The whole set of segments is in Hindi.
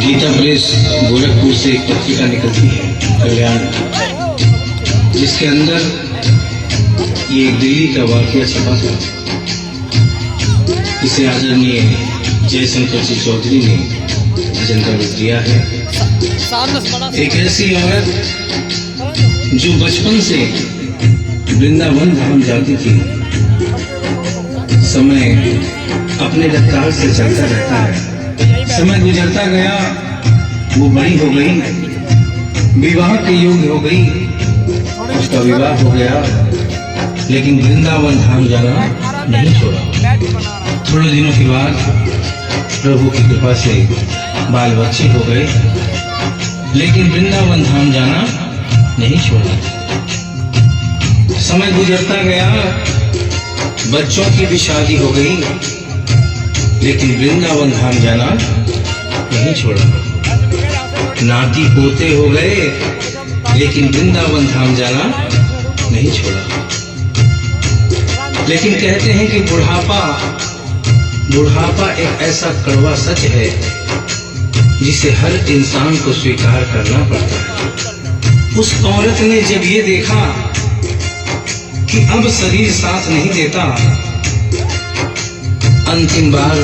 गीता प्रेस गोरखपुर से एक पत्रिका निकलती है कल्याण, जिसके अंदर ये दिल्ली का वाकया छपा था। इसे आदरणीय जयशंकर जी चौधरी ने भजन का रूप दिया है। एक ऐसी औरत जो बचपन से वृंदावन धाम जाती थी, समय अपने रफ्तार से चलता रहता है। समय गुजरता गया, वो बड़ी हो गई, विवाह के योग्य हो गई, उसका विवाह हो गया, लेकिन वृंदावन धाम जाना नहीं छोड़ा। थोड़े दिनों के बाद प्रभु की कृपा से बाल बच्चे हो गए, लेकिन वृंदावन धाम जाना नहीं छोड़ा। समय गुजरता गया, बच्चों की भी शादी हो गई, लेकिन वृंदावन धाम जाना नहीं छोड़ा। नाती पोते हो गए, लेकिन वृंदावन धाम जाना नहीं छोड़ा। लेकिन कहते हैं कि बुढ़ापा एक ऐसा कड़वा सच है जिसे हर इंसान को स्वीकार करना पड़ता है। उस औरत ने जब ये देखा कि अब शरीर साथ नहीं देता, अंतिम बार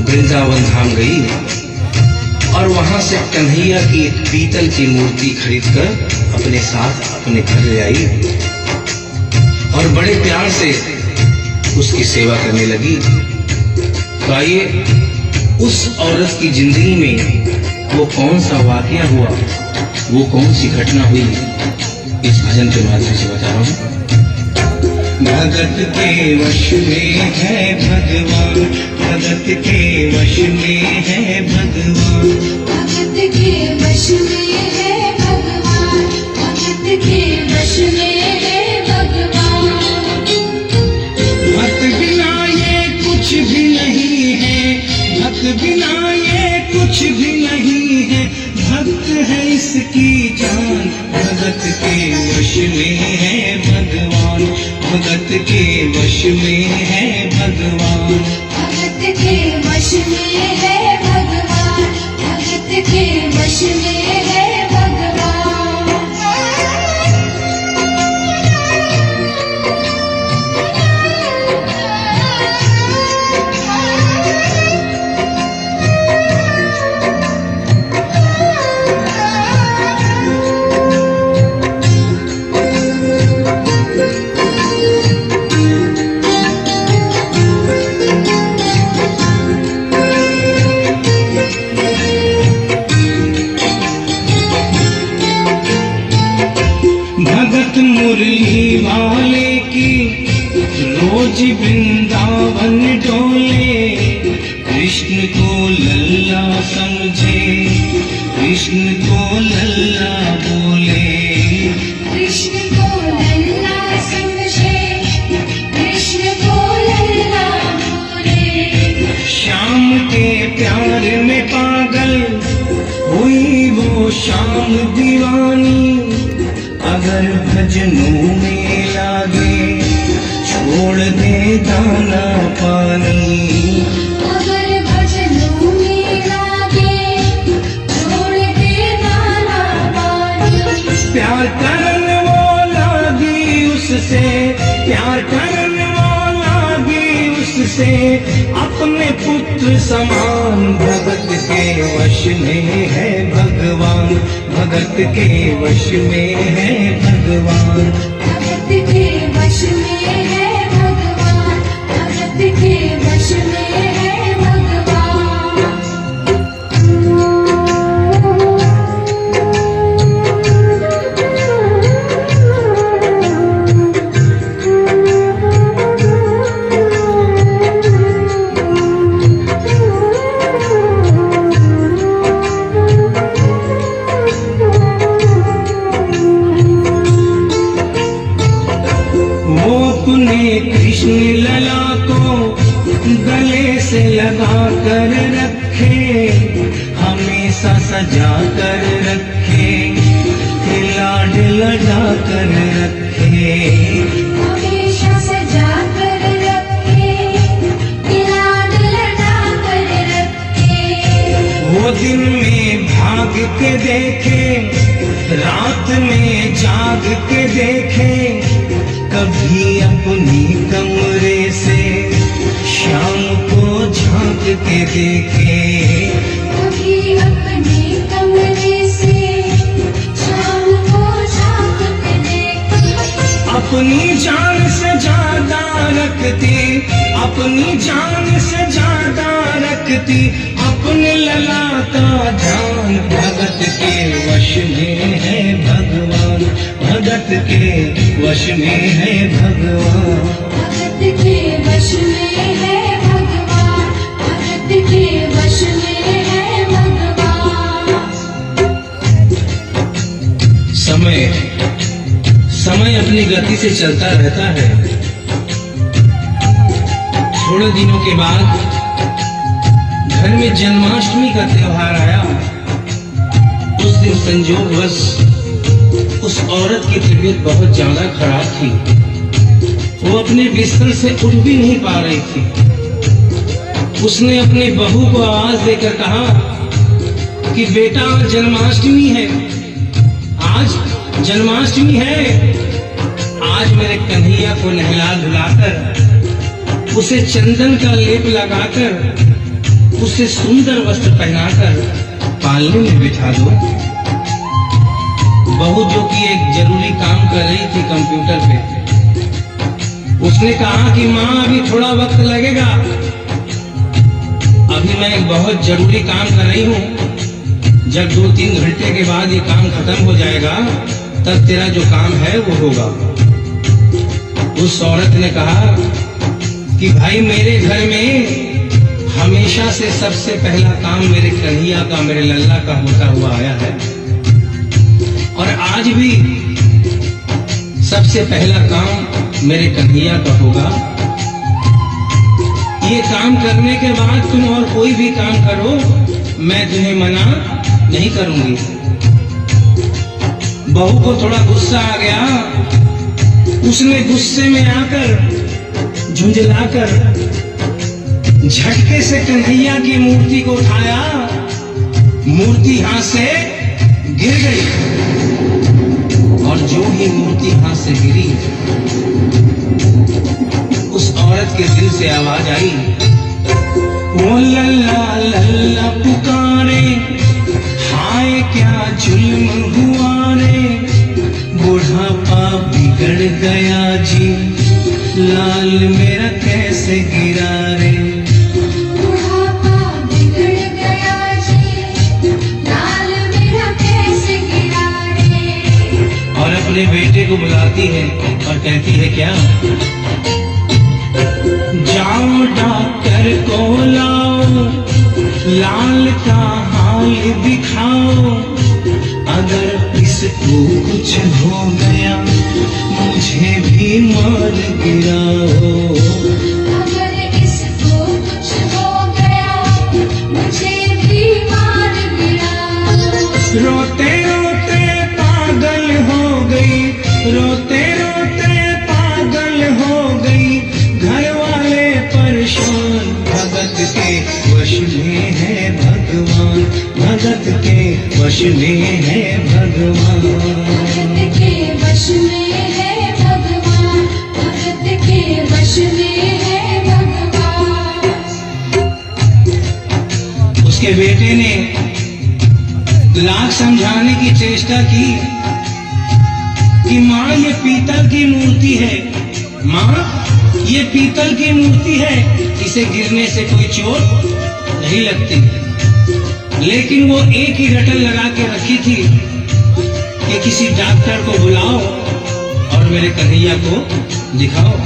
वृंदावन धाम गई और वहां से कन्हैया की एक पीतल की मूर्ति खरीदकर अपने साथ अपने घर ले आई और बड़े प्यार से उसकी सेवा करने लगी। तो आइए उस औरत की जिंदगी में वो कौन सा वाकया हुआ, वो कौन सी घटना हुई, इस भजन के माध्यम से बता रहा हूँ। भगत के वश में है भगवान, भगत के वश में है भगवान, भगत के वश में है भगवान, भगत के वश में है भगवान। भक्त बिना ये कुछ भी नहीं है, भक्त बिना ये कुछ भी नहीं है, भक्त है इसकी जान। भगत के वश में है भगवान, भगत के वश में है भगवान, भगत के वश में है भगवान, भगत के वश में है भगवान। भगत मुरली वाले की रोज वृंदावन डोले, कृष्ण को लल्ला समझे, कृष्ण को लल्ला बोले, कृष्ण को लल्ला समझे, कृष्ण को लल्ला बोले। श्याम के प्यार में पागल हुई वो श्याम दीवानी, अगर भजनों में लागे छोड़ दे दाना पानी, अगर भजनों में लागे छोड़ दे दाना पानी। प्यार करन वो लागी उससे, प्यार करन वो लागी उससे, अपने पुत्र समान। भगत के वश में है भगवान, भगत के वश में है भगवान, भगत के वश में है भगवान, भगत के वश में है भगवान। कृष्ण लला को गले से लगा कर रखे, हमेशा सजा कर रखे, लाड लगा कर रखे, हमेशा सजा कर रखे, लाड लगा कर रखे। वो दिन में भाग के देखे, रात में जाग के देखे, कभी अपनी कमरे से शाम को झांक के देखे। कभी अपने कमरे से शाम को झांक के देखे। अपनी जान से ज्यादा रखती, अपनी जान से ज्यादा रखती, अपने लला का ध्यान। भगत के वश में है भगवान, भगत के वश में है भगवान। भगत के वश में है भगवान, भगत के वश में है भगवान। समय समय अपनी गति से चलता रहता है। थोड़े दिनों के बाद घर में जन्माष्टमी का त्योहार आया। उस दिन संयोगवश उस औरत की तबीयत बहुत ज्यादा खराब थी। वो अपने बिस्तर से उठ भी नहीं पा रही थी। उसने अपने बहू को आवाज देकर कहा कि बेटा आज जन्माष्टमी है, आज जन्माष्टमी है। आज मेरे कन्हैया को नहला धुलाकर, उसे चंदन का लेप लगाकर, उसे सुंदर वस्त्र पहनाकर पालने में बिठा दो। बहू जो कि एक जरूरी काम कर रही थी कंप्यूटर पे, उसने कहा कि माँ अभी थोड़ा वक्त लगेगा, अभी मैं एक बहुत जरूरी काम कर रही हूँ। जब 2-3 घंटे के बाद ये काम खत्म हो जाएगा तब तेरा जो काम है वो होगा। उस औरत ने कहा कि भाई मेरे घर में हमेशा से सबसे पहला काम मेरे कन्हैया का, मेरे लल्ला का होता हुआ आया है, और आज भी सबसे पहला काम मेरे कन्हैया का होगा। ये काम करने के बाद तुम और कोई भी काम करो, मैं तुम्हें मना नहीं करूंगी। बहू को थोड़ा गुस्सा आ गया। उसने गुस्से में आकर, झुंझलाकर झटके से कन्हैया की मूर्ति को उठाया। मूर्ति हाथ से गिर गई, और जो ही मूर्ति हाथ से गिरी, उस औरत के दिल से आवाज आई, वो लल्ला लल्ला पुकारे, हाय क्या जुल्म हुआ रे, बुढ़ापा बिगड़ गया जी, लाल मेरा कैसे गिरा रे। बुढ़ापा बिगड़ गया जी, लाल मेरा कैसे गिरा रे। और अपने बेटे को बुलाती है और कहती है क्या, जाओ डॉक्टर को लाओ, लाल का हाल दिखाओ, अगर इसको कुछ हो गया मुझे भी मार गिराओ। अगर इसको कुछ हो गया मुझे भी मार गिराओ। रोते रोते पागल हो गई, रोते रोते पागल हो गई, घर वाले परेशान। भगत के वश में है भगवान, भगत के वश में है भगवान। भगत के वश में है भगवान, भगत के वश में है भगवान। उसके बेटे ने लाख समझाने की चेष्टा की कि माँ ये पीतल की मूर्ति है, माँ ये पीतल की मूर्ति है, इसे गिरने से कोई चोट नहीं लगती। लेकिन वो एक ही रटल लगा के रखी थी कि किसी डॉक्टर को बुलाओ और मेरे कन्हैया को दिखाओ।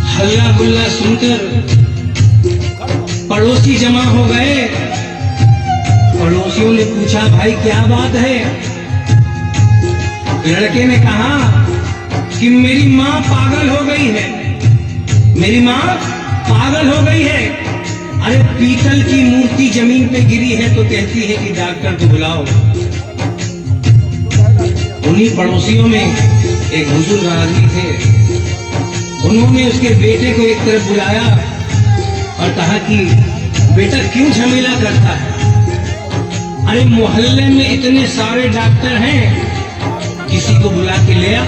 हल्ला गुल्ला सुनकर पड़ोसी जमा हो गए। पड़ोसियों ने पूछा, भाई क्या बात है? लड़के ने कहा कि मेरी माँ पागल हो गई है, मेरी माँ पागल हो गई है। अरे पीतल की मूर्ति जमीन पे गिरी है तो कहती है कि डॉक्टर को बुलाओ। उन्हीं पड़ोसियों में एक बुजुर्ग आदमी थे। उन्होंने उसके बेटे को एक तरफ बुलाया और कहा कि बेटा क्यों झमेला करता है, अरे मोहल्ले में इतने सारे डॉक्टर हैं, किसी को बुला के ले आ,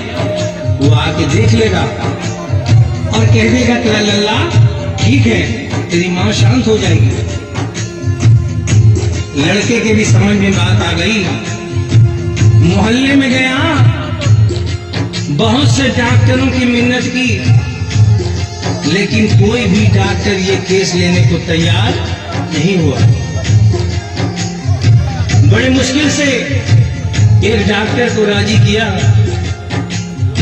वो आके देख लेगा और कह देगा तेरा लल्ला ठीक है, तेरी माँ शांत हो जाएगी। लड़के के भी समझ में बात आ गई। मोहल्ले में गया, बहुत से डॉक्टरों की मिन्नत की, लेकिन कोई भी डॉक्टर ये केस लेने को तैयार नहीं हुआ। बड़े मुश्किल से एक डॉक्टर को राजी किया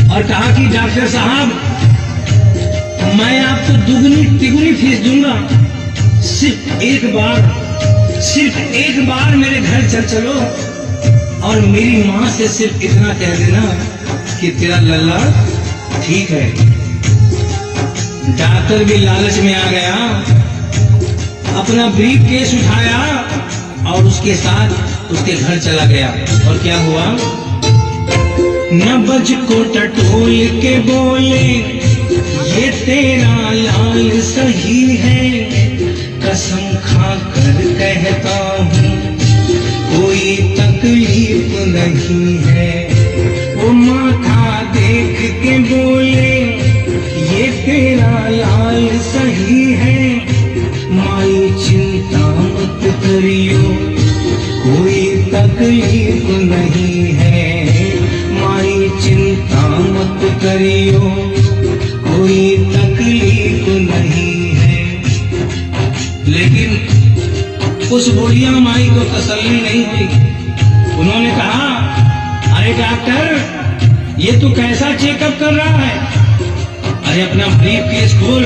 और कहा कि डॉक्टर साहब, मैं आपको दुगनी तिगुनी फीस दूंगा, सिर्फ एक बार मेरे घर चलो और मेरी माँ से सिर्फ इतना कह देना कि तेरा लल्ला ठीक है। डॉक्टर भी लालच में आ गया, अपना ब्रीफ केस उठाया और उसके साथ उसके घर चला गया। और क्या हुआ, नब्ज को टटोल के बोले, ये तेरा लाल सही है, कसम खा कर कहता हूँ कोई तकलीफ नहीं है। वो माथा देख के बोले, ये तेरा लाल सही है, माई चिंता मत करियो कोई तकलीफ नहीं है, माई चिंता मत करियो कोई तकलीफ नहीं है। लेकिन उस बुढ़िया माई को तसल्ली नहीं हुई। उन्होंने कहा, अरे डॉक्टर, ये तू कैसा चेकअप कर रहा है? अरे अपना ब्रीफ केस खोल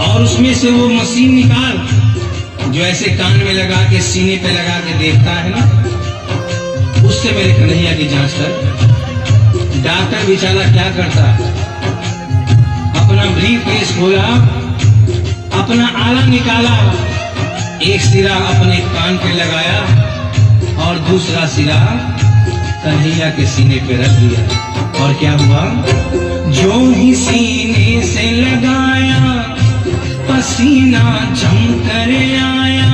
और उसमें से वो मशीन निकाल जो ऐसे कान में लगा के सीने पे लगा के देखता है ना, उससे मेरे कन्हैया की जांच कर। डॉक्टर बेचारा क्या करता, अपना ब्रीफ केस खोला, अपना आला निकाला, एक सिरा अपने कान पे लगाया और दूसरा सिरा कन्हैया के सीने पे रख दिया। और क्या हुआ, जो ही सीने से लगाया पसीना जम कर आया,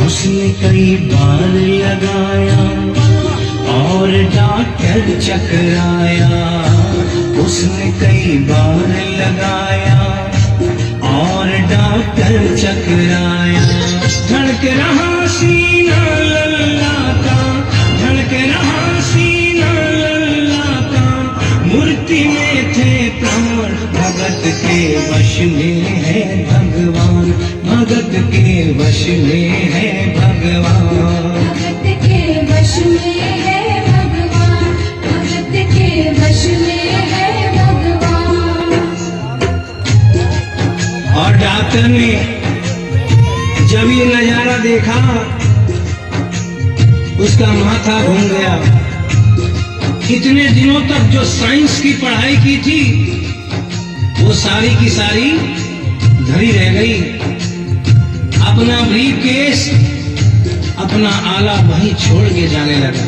उसने कई बार लगाया और डॉक्टर चकराया, उसने कई बार लगाया और डॉक्टर चकराया। धड़क रहा सीना लल्ला का, धड़क रहा सीना लल्ला का, मूर्ति में थे प्राण, भगत के वश में है भगवान, भगत के वश में है भगवान, भगत के वश में है भगवान, भगत के वश में है भगवान। और डॉक्टर ने जब ये नजारा देखा, उसका माथा घूम गया। इतने दिनों तक जो साइंस की पढ़ाई की थी, वो सारी की सारी धरी रह गई। अपना ब्रीफ केस, अपना आला वहीं छोड़ के जाने लगा।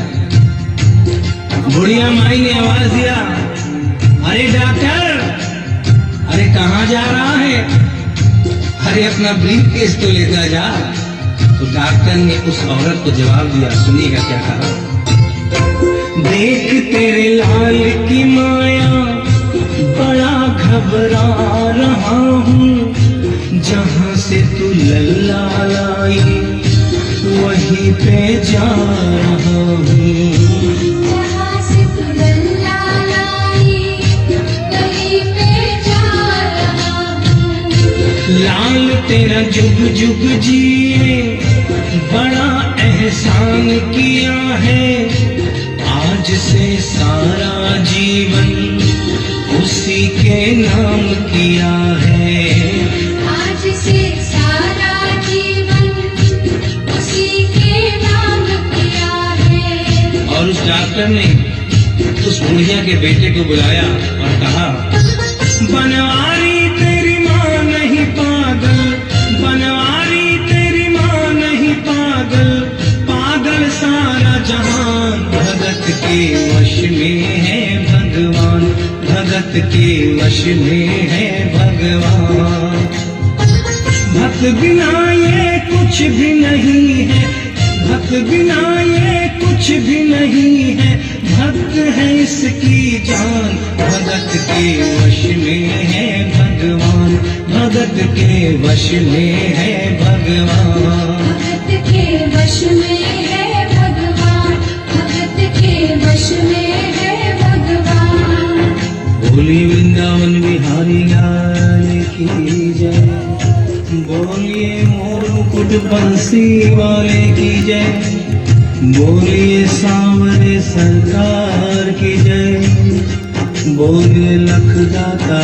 बुढ़िया माई ने आवाज दिया, अरे डॉक्टर, अरे कहाँ जा रहा है? अरे अपना ब्रीफ केस तो लेकर जा। तो डॉक्टर ने उस औरत को जवाब दिया, सुनिएगा क्या कहा, देख तेरे लाल की माया, बड़ा घबरा रहा हूँ, जहाँ से तू लल्ला लाई वहीं पे जा रहा हूँ, जहाँ से तू लल्ला लाई वहीं पे जा रहा हूँ। लाल तेरा जुग जुग जिए, बड़ा एहसान किया है, आज से सारा जीवन उसी के नाम किया है, आज से सारा जीवन उसी के नाम किया है। और उस डॉक्टर ने उस बुढ़िया के बेटे को बुलाया और कहा, बनवारी तेरी माँ नहीं पागल, बनवारी तेरी माँ नहीं पागल, पागल सारा जहान, भगत के वश में है भगवान, भगत के वश में है भगवान। भक्त बिना ये कुछ भी नहीं है, बिना ये कुछ भी नहीं है, भक्त है इसकी जान। भगत के वश में है भगवान, भगत के वश में है भगवान। भगत के वश में है भगवान, भगत के वश में है भगवान। बोली वृंदावन बिहारी लाल की जय, बोलिए मोर मुकुट बंसी वाले की जय, बोलिए सांवरे सरकार की जय, बोलिए लखदाता